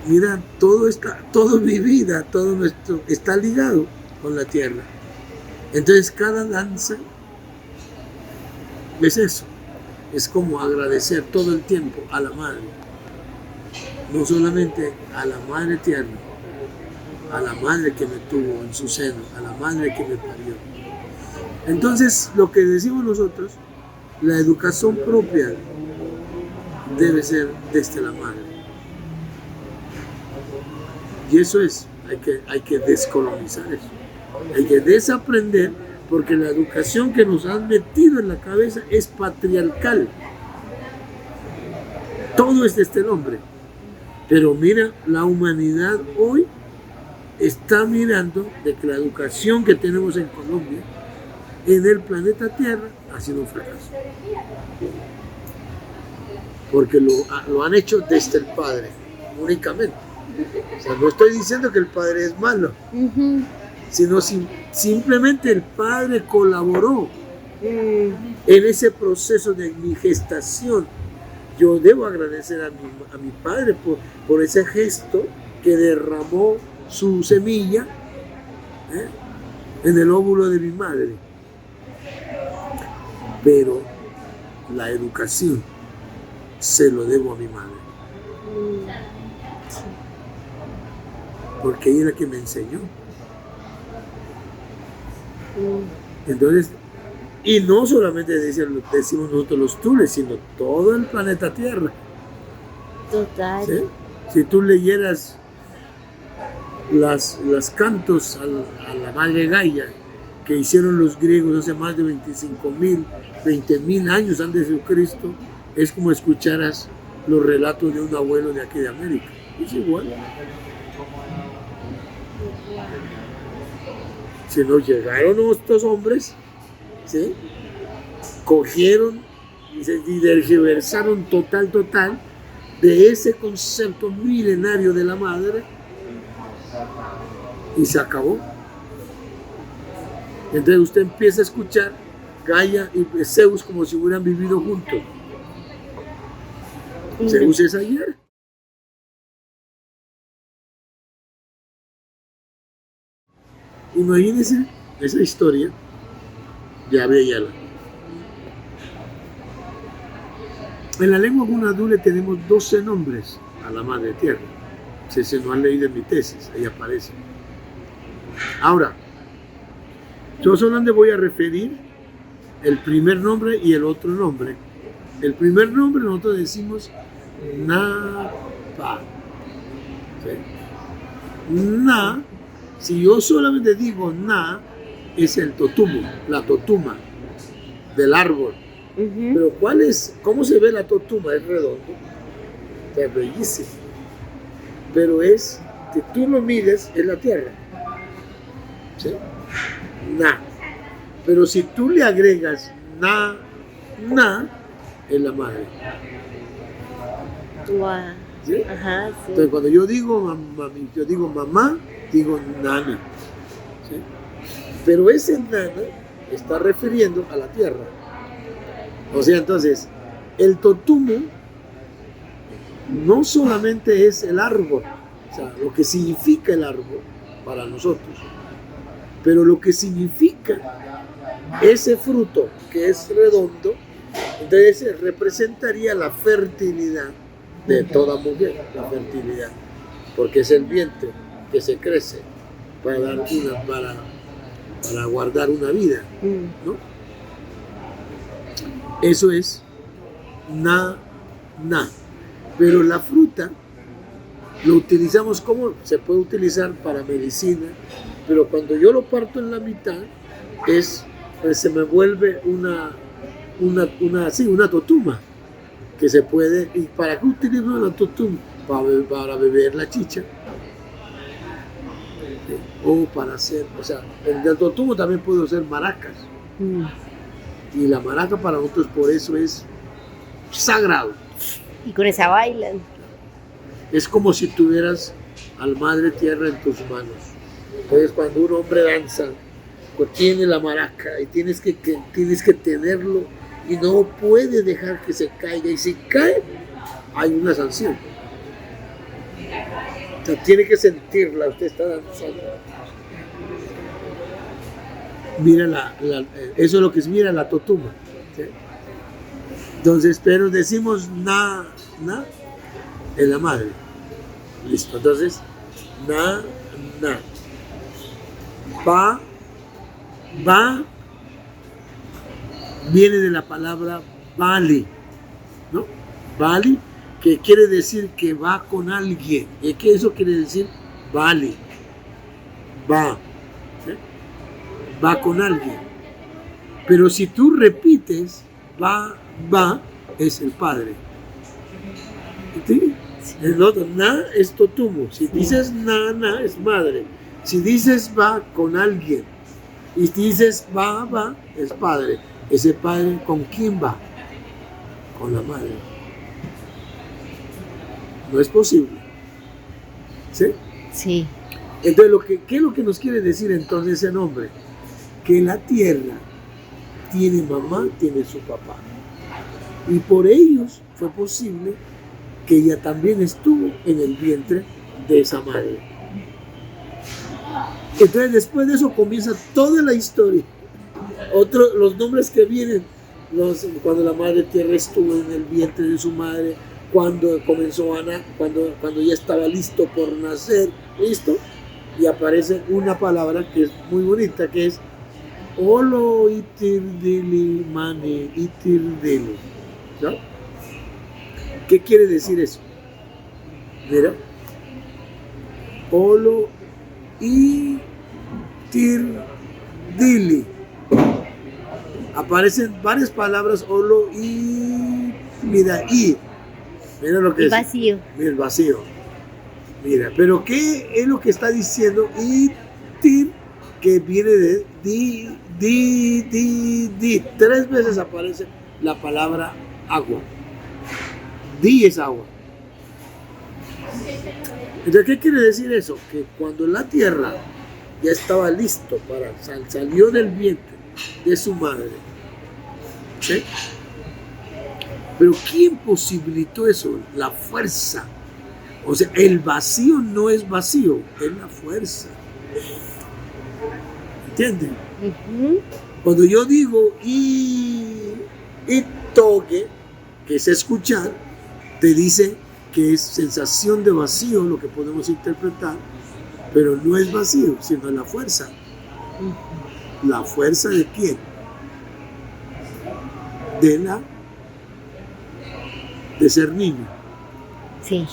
Mira, todo mi vida, todo nuestro está ligado con la tierra. Entonces cada danza es eso, es como agradecer todo el tiempo a la Madre, no solamente a la Madre Tierra, a la Madre que me tuvo en su seno, a la Madre que me parió. Entonces lo que decimos nosotros, la educación propia debe ser desde la Madre. Y eso es, hay que descolonizar eso. Hay que desaprender, porque la educación que nos han metido en la cabeza es patriarcal. Todo es desde el hombre. Pero mira, la humanidad hoy está mirando de que la educación que tenemos en Colombia, en el planeta Tierra, ha sido un fracaso. Porque lo han hecho desde el padre, únicamente. O sea, no estoy diciendo que el padre es malo, sino simplemente el padre colaboró en ese proceso de mi gestación. Yo debo agradecer a mi padre por ese gesto que derramó su semilla en el óvulo de mi madre. Pero la educación se lo debo a mi madre. Porque ella es la que me enseñó. Entonces, y no solamente decimos nosotros los tules, sino todo el planeta Tierra. Total. ¿Sí? Si tú leyeras las cantos a la Madre Gaia que hicieron los griegos hace más de 20.000 años antes de Cristo, es como escucharas los relatos de un abuelo de aquí de América. Es igual. Si nos llegaron estos hombres, ¿sí? Cogieron y se diversaron total de ese concepto milenario de la madre y se acabó. Entonces usted empieza a escuchar Gaia y Zeus como si hubieran vivido juntos. Zeus es ayer. Imagínense esa historia de Abeyala. En la lengua gunadú le tenemos 12 nombres a la Madre Tierra. Si se no han leído en mi tesis, ahí aparece. Ahora, yo solamente voy a referir el primer nombre y el otro nombre. El primer nombre nosotros decimos Napa. ¿Sí? Na. Si yo solamente digo na, es el totumo, la totuma del árbol. Pero ¿cómo se ve la totuma? Es redondo, es bellísimo. Pero es que tú lo mires, es la tierra. ¿Sí? Na. Pero si tú le agregas na, es la madre. Wow. ¿Sí? Ajá, sí. Entonces cuando yo digo mamá, digo nana. ¿Sí? Pero ese nana está refiriendo a la tierra. O sea, entonces, el totumo no solamente es el árbol, o sea, lo que significa el árbol para nosotros, pero lo que significa ese fruto que es redondo, entonces representaría la fertilidad de toda mujer, la fertilidad, porque es el vientre que se crece para dar para guardar una vida, ¿no? Eso es na. Pero la fruta lo utilizamos como se puede utilizar para medicina, pero cuando yo lo parto en la mitad pues se me vuelve una totuma que se puede. ¿Y para qué utilizo la totuma? Para beber la chicha, o para hacer, o sea, el totumo también puede ser maracas, y la maraca para nosotros por eso es sagrado. Y con esa bailan. Es como si tuvieras al Madre Tierra en tus manos. Entonces cuando un hombre danza, pues tiene la maraca y tienes que tenerlo y no puede dejar que se caiga, y si cae hay una sanción. O sea, tiene que sentirla, usted está danzando. Mira eso es lo que es, mira la totuma, ¿sí? Entonces, pero decimos na en la madre. Listo, entonces, na. Va viene de la palabra vale, ¿no? Vale, que quiere decir que va con alguien. ¿Y qué eso quiere decir? Vale. Va. ¿Sí? Va con alguien. Pero si tú repites, va, es el padre. ¿Sí? El otro, na es totumo. Si dices na es madre. Si dices va con alguien y dices va, es padre. Ese padre, ¿con quién va? Con la madre. No es posible. ¿Sí? Sí. Entonces, ¿qué es lo que nos quiere decir entonces ese nombre? Que la tierra tiene mamá, tiene su papá. Y por ellos fue posible que ella también estuvo en el vientre de esa madre. Entonces después de eso comienza toda la historia. Los nombres que vienen, cuando la madre tierra estuvo en el vientre de su madre, cuando comenzó Ana, cuando ya estaba listo por nacer, listo, y aparece una palabra que es muy bonita, que es Olo itirdili mane itirdili, ¿no? ¿Qué quiere decir eso? Mira, Olo itirdili. Aparecen varias palabras, Olo y mira lo que El es. vacío. Mira el vacío. Mira, pero ¿qué es lo que está diciendo? Itir, que viene de di. 3 veces aparece la palabra agua. Di es agua. Entonces, ¿qué quiere decir eso? Que cuando la tierra ya estaba listo salió del vientre de su madre, ¿sí? Pero ¿quién posibilitó eso? La fuerza. O sea, el vacío no es vacío, es la fuerza. ¿Entienden? Cuando yo digo toque, que es escuchar, te dice que es sensación de vacío lo que podemos interpretar, pero no es vacío, sino la fuerza. ¿La fuerza de quién? De ser niño. Sí.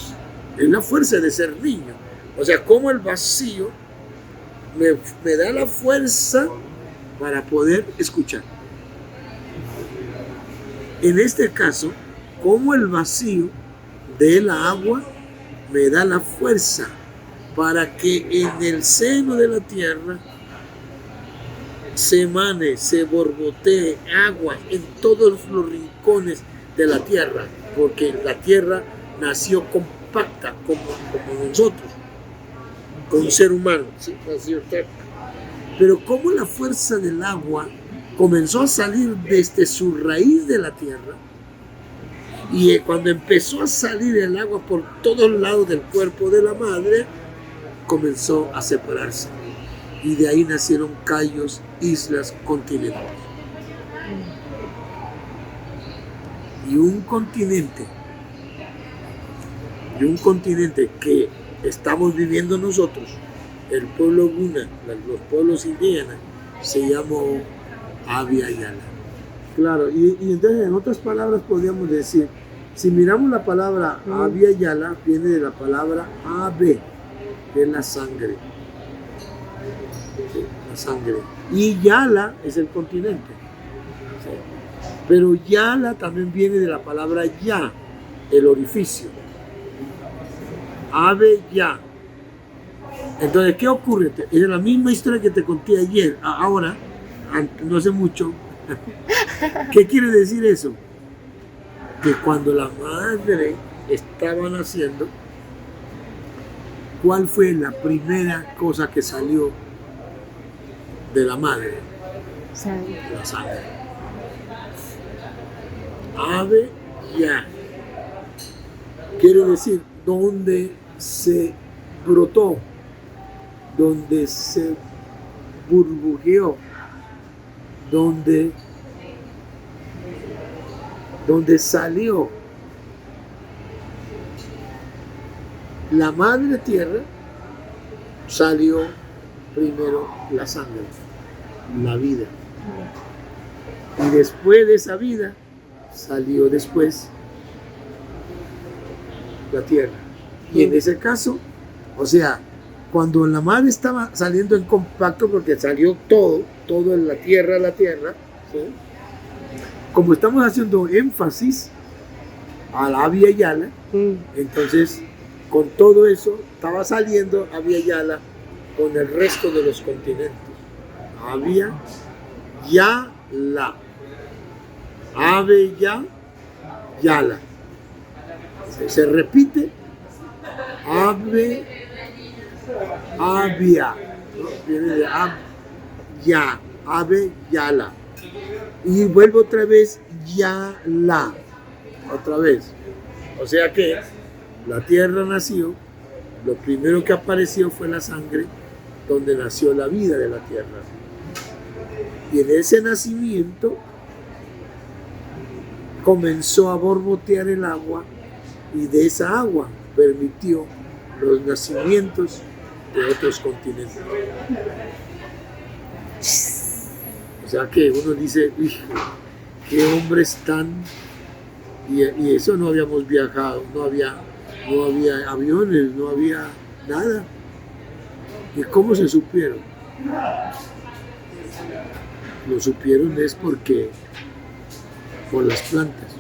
Es la fuerza de ser niño. O sea, como el vacío me da la fuerza para poder escuchar. En este caso, como el vacío de la agua me da la fuerza para que en el seno de la tierra se emane, se borbotee agua en todos los rincones de la tierra, porque la tierra nació compacta como nosotros, con un ser humano, ¿sí? Nació cerca. Pero como la fuerza del agua comenzó a salir desde su raíz de la tierra, y cuando empezó a salir el agua por todos lados del cuerpo de la madre, comenzó a separarse. Y de ahí nacieron callos, islas, continentes. y un continente que estamos viviendo nosotros, el pueblo Guna, los pueblos indígenas, se llamó Abya Yala. Claro, y entonces en otras palabras podríamos decir, si miramos la palabra Abya Yala, viene de la palabra Abe, que es la sangre. Sí, la sangre. Y Yala es el continente. Sí. Pero Yala también viene de la palabra Ya, el orificio. Abe Ya. Entonces, ¿qué ocurre? Es la misma historia que te conté ayer, ahora, no hace mucho. ¿Qué quiere decir eso? Que cuando la madre estaba naciendo, ¿cuál fue la primera cosa que salió de la madre? Sangre. La sangre. Abe Ya. Quiere decir, donde se brotó, donde se burbujeó, donde salió la madre tierra, salió primero la sangre, la vida. Y después de esa vida, salió después la tierra. Y en ese caso, o sea, cuando la madre estaba saliendo en compacto, porque salió todo en la tierra, ¿sí? Como estamos haciendo énfasis a la Abya Yala, entonces con todo eso estaba saliendo Abya Yala con el resto de los continentes. Abya Yala. Abya Yala. Se repite Abya, viene de Abya, Abya Yala. Y vuelvo otra vez Yala, otra vez. O sea que la tierra nació, lo primero que apareció fue la sangre, donde nació la vida de la tierra. Y en ese nacimiento comenzó a borbotear el agua, y de esa agua permitió los nacimientos de otros continentes. O sea que uno dice, qué hombres tan... Y eso no habíamos viajado, no había aviones, no había nada. ¿Y cómo se supieron? Lo supieron es porque por las plantas.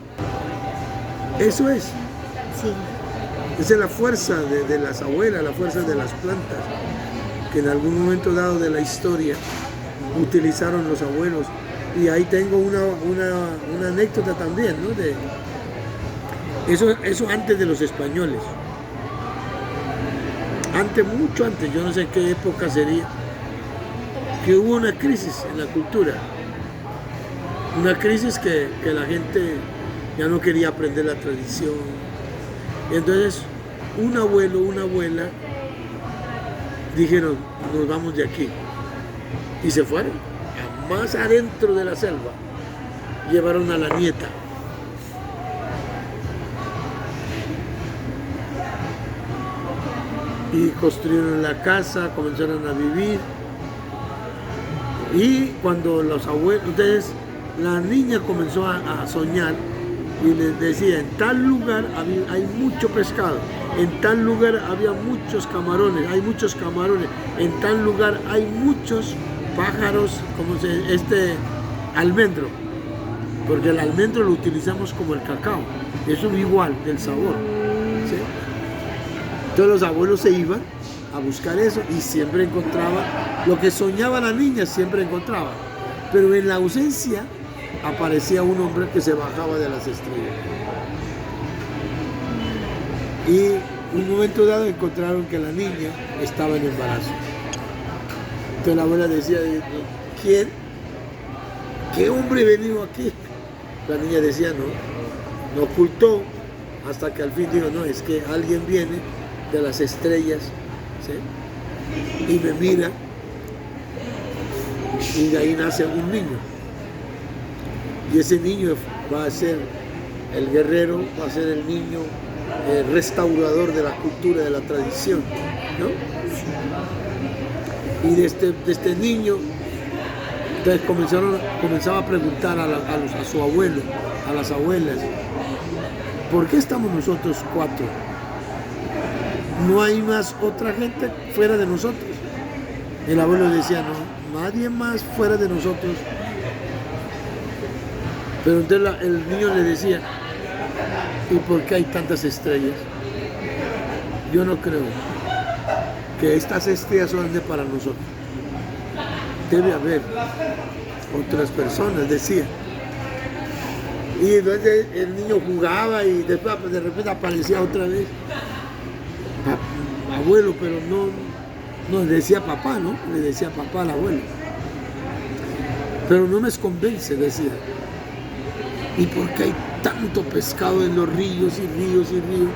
Eso es. Sí. Esa es la fuerza de las abuelas, la fuerza de las plantas, que en algún momento dado de la historia utilizaron los abuelos. Y ahí tengo una anécdota también, ¿no? De eso antes de los españoles. Mucho antes, yo no sé qué época sería, que hubo una crisis en la cultura. Una crisis que la gente ya no quería aprender la tradición. Y entonces un abuelo, una abuela dijeron, nos vamos de aquí. Y se fueron a más adentro de la selva. Llevaron a la nieta. Y construyeron la casa, comenzaron a vivir. Y cuando los abuelos, entonces la niña comenzó a soñar y les decía, en tal lugar hay mucho pescado, en tal lugar había muchos camarones, hay muchos camarones, en tal lugar hay muchos pájaros, como almendro, porque el almendro lo utilizamos como el cacao, eso es igual del sabor, ¿sí? Entonces los abuelos se iban a buscar eso y siempre encontraban lo que soñaba la niña, siempre encontraba, pero en la ausencia aparecía un hombre que se bajaba de las estrellas. Y un momento dado encontraron que la niña estaba en embarazo. Entonces la abuela decía, ¿quién? ¿Qué hombre venido aquí? La niña decía, no ocultó, hasta que al fin dijo, no, es que alguien viene de las estrellas, ¿sí? Y me mira, y de ahí nace un niño. Y ese niño va a ser El guerrero va a ser el niño restaurador de la cultura, de la tradición, ¿no? Y de este niño, entonces comenzaba a preguntar a su abuelo, a las abuelas, ¿por qué estamos nosotros 4? ¿No hay más otra gente fuera de nosotros? El abuelo decía, no, nadie más fuera de nosotros. Pero entonces el niño le decía, ¿y por qué hay tantas estrellas? Yo no creo que estas estrellas son de para nosotros. Debe haber otras personas, decía. Y entonces el niño jugaba y después de repente aparecía otra vez. Abuelo, pero no le decía papá, ¿no? Le decía papá al abuelo. Pero no me convence, decía. ¿Y por qué hay tanto pescado en los ríos y ríos y ríos?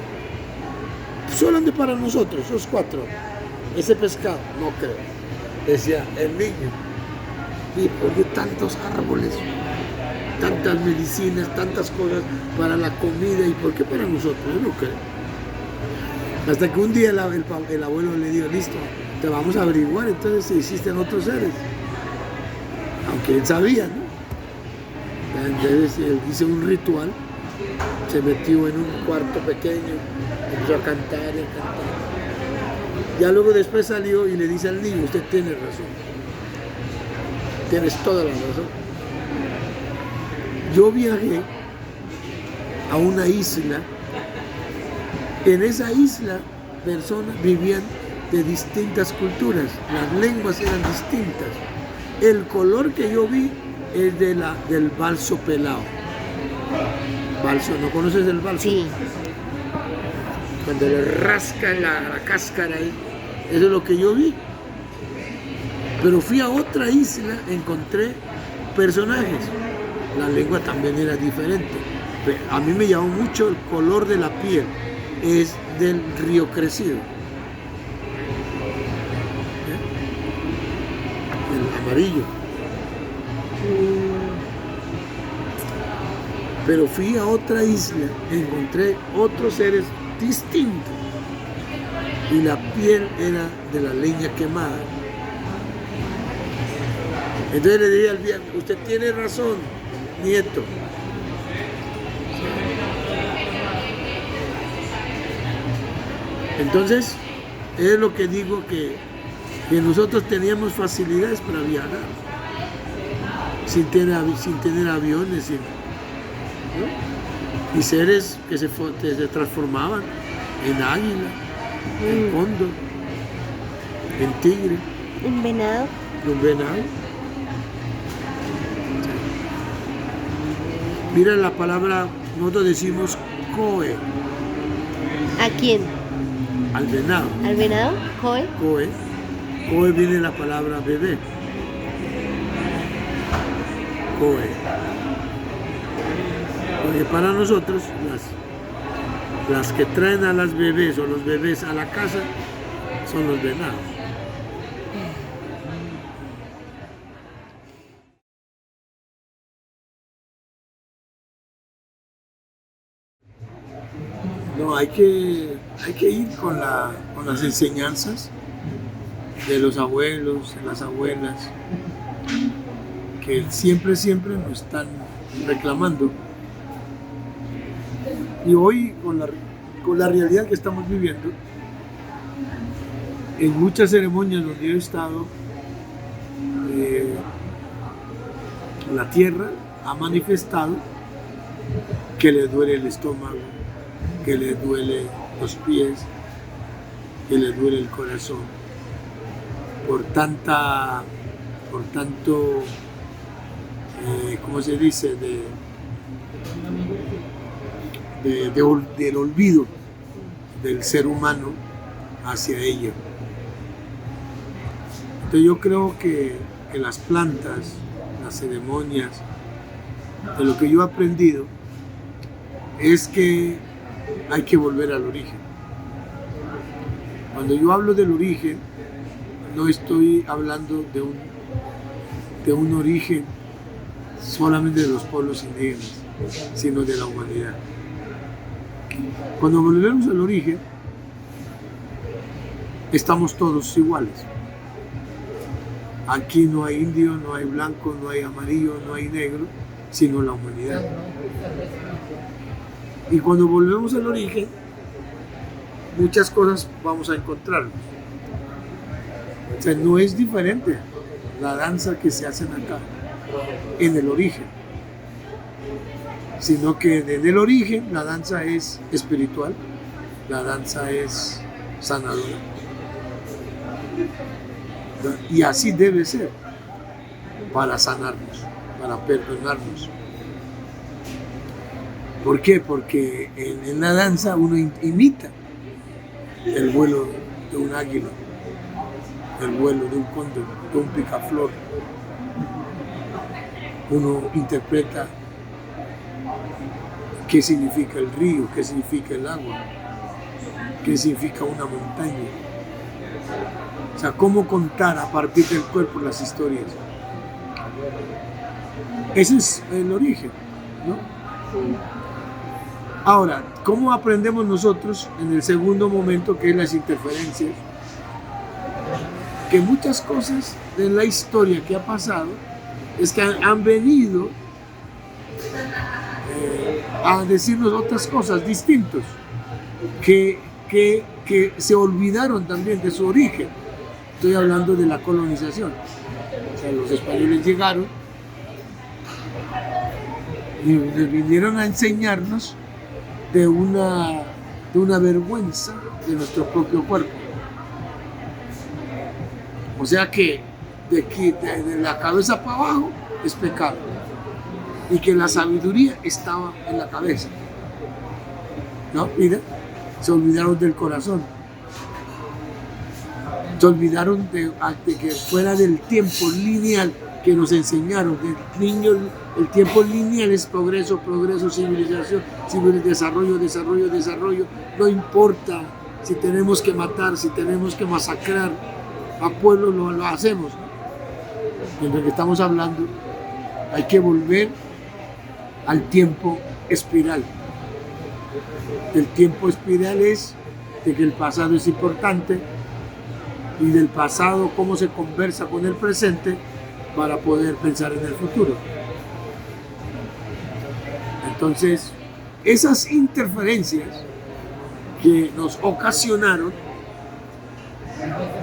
Solamente para nosotros, los 4. Ese pescado, no creo. Decía el niño. ¿Y por qué tantos árboles? Tantas medicinas, tantas cosas para la comida. ¿Y por qué para nosotros? Yo no creo. Hasta que un día el abuelo le dijo, listo, te vamos a averiguar entonces si existen otros seres. Aunque él sabía, ¿no? Entonces él hizo un ritual, se metió en un cuarto pequeño, empezó a cantar y a cantar. Ya luego después salió y le dice al niño, usted tiene razón, tienes toda la razón. Yo viajé a una isla, en esa isla personas vivían de distintas culturas, las lenguas eran distintas. El color que yo vi es del balso pelado. Balso, ¿no conoces el balso? Sí. Cuando le rascan la cáscara ahí, eso es lo que yo vi. Pero fui a otra isla, encontré personajes. La lengua también era diferente. A mí me llamó mucho el color de la piel, es del río crecido. El amarillo. Pero fui a otra isla, encontré otros seres distintos y la piel era de la leña quemada. Entonces le dije al viejo, usted tiene razón, nieto. Entonces, es lo que digo que nosotros teníamos facilidades para viajar, sin tener aviones, ¿no? Y seres que se transformaban en águila, en cóndor, en tigre, ¿Un venado? en venado. Mira la palabra, nosotros decimos coe, ¿A quién? al venado. ¿Al venado? ¿Coe? Coe. Coe viene de la palabra bebé. Coe. Porque para nosotros las que traen a las bebés o los bebés a la casa son los venados. No, hay que ir con las enseñanzas de los abuelos, de las abuelas, que siempre nos están reclamando. Y hoy, con la realidad que estamos viviendo, en muchas ceremonias donde yo he estado, la tierra ha manifestado que le duele el estómago, que le duele los pies, que le duele el corazón, por tanto, ¿cómo se dice? Del olvido del ser humano hacia ella. Entonces yo creo que las plantas, las ceremonias, de lo que yo he aprendido es que hay que volver al origen. Cuando yo hablo del origen, no estoy hablando de un origen solamente de los pueblos indígenas. sino de la humanidad. Cuando volvemos al origen, estamos todos iguales. Aquí no hay indio, no hay blanco, no hay amarillo, no hay negro, sino la humanidad. Y cuando volvemos al origen, muchas cosas vamos a encontrarnos. O sea, no es diferente la danza que se hacen acá en el origen, sino que en el origen la danza es espiritual, la danza es sanadora. Y así debe ser, para sanarnos, para perdonarnos. ¿Por qué? Porque en la danza uno imita el vuelo de un águila, el vuelo de un cóndor, de un picaflor. Uno interpreta qué significa el río, qué significa el agua, qué significa una montaña. O sea, cómo contar a partir del cuerpo las historias. Ese es el origen, ¿no? Ahora, ¿cómo aprendemos nosotros en el segundo momento, que es las interferencias? Que muchas cosas de la historia que ha pasado es que han venido a decirnos otras cosas distintas, que se olvidaron también de su origen. Estoy hablando de la colonización. O sea, los españoles llegaron y vinieron a enseñarnos de una vergüenza de nuestro propio cuerpo. O sea que de la cabeza para abajo es pecado, y que la sabiduría estaba en la cabeza. ¿No? Mira, se olvidaron del corazón. Se olvidaron de que fuera del tiempo lineal que nos enseñaron. El niño, el tiempo lineal es progreso, progreso, civilización, desarrollo, desarrollo, desarrollo. No importa si tenemos que matar, si tenemos que masacrar a pueblos, lo hacemos. Mientras que estamos hablando, hay que volver al tiempo espiral. El tiempo espiral es de que el pasado es importante, y del pasado cómo se conversa con el presente para poder pensar en el futuro. Entonces, esas interferencias que nos ocasionaron,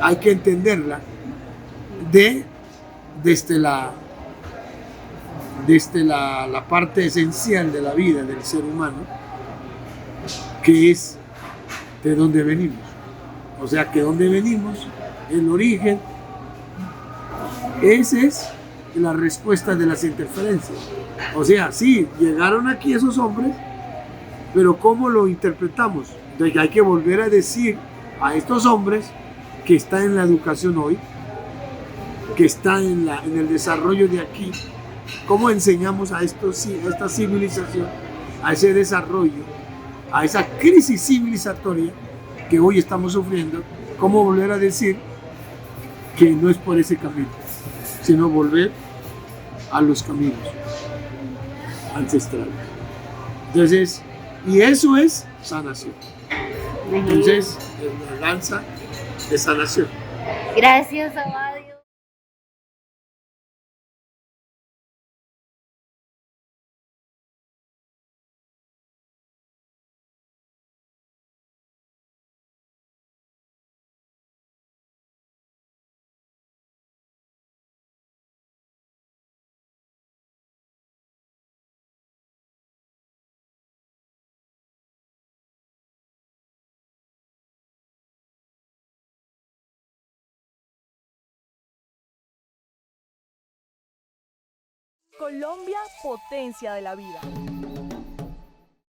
hay que entenderla desde la parte esencial de la vida del ser humano, que es de dónde venimos. O sea, que dónde venimos, el origen, esa es la respuesta de las interferencias. O sea, sí, llegaron aquí esos hombres, pero ¿cómo lo interpretamos? Entonces hay que volver a decir a estos hombres que están en la educación hoy, que están en el desarrollo de aquí, ¿cómo enseñamos a esta civilización, a ese desarrollo, a esa crisis civilizatoria que hoy estamos sufriendo? ¿Cómo volver a decir que no es por ese camino, sino volver a los caminos ancestrales? Entonces, y eso es sanación. Entonces, es la danza de sanación. Gracias, Abadio. Colombia, potencia de la vida.